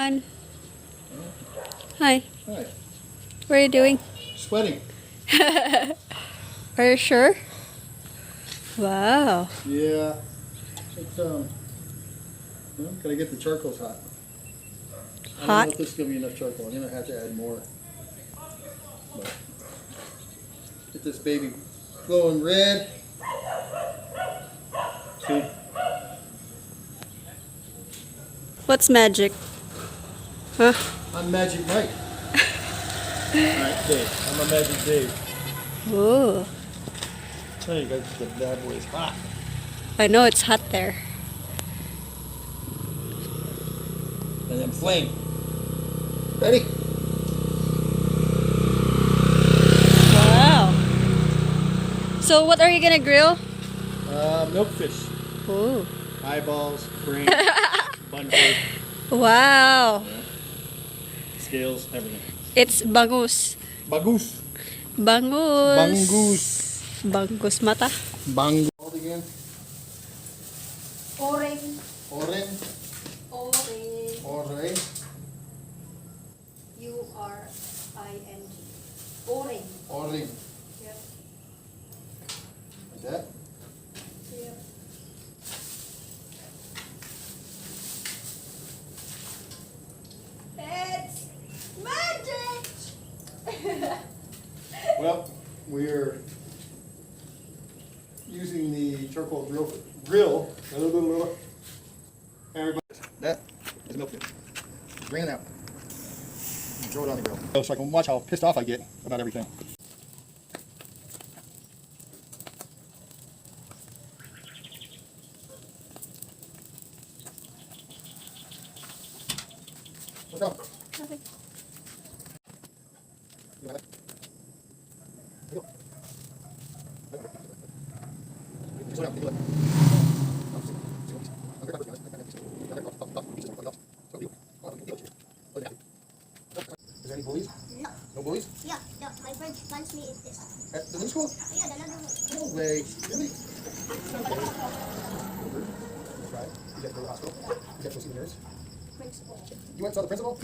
everyone. Hi. Hi. What are you doing? Sweating. Are you sure? Wow. Yeah. It's gotta get the charcoals hot. I don't know Hot? if this is gonna be enough charcoal. I'm gonna have to add more. But get this baby glowing red. See? What's magic? Huh? I'm Magic Mike. Alright, Dave. I'm a Magic Dave. Ooh. Tell you guys, the bad boy is hot. I know it's hot there. And then flame. Ready? Wow. So what are you gonna grill? Milkfish. Ooh. Eyeballs, brain, bun cake, Wow. scales, everything. It's bangus. Bagus. Bangus. Bangus. Bangus mata. Bangus. Again. Oring. Oren. Oring. Oren. U-R-I-N-G. Oring. Oren. Yep. Like that. Yep. It's magic! Well, we're using the charcoal grill. Everybody, that is milkfish. Bring it out. And throw it on the grill. So I can watch how pissed off I get about everything. What's up? Nothing. Is there any bullies? No. No bullies? Yeah, my friend punched me in this. At the new school? Yeah, the other one. No way. Really? Okay. Try it. You got to go to the hospital? You got to go see the nurse? Principal. You went and saw the principal?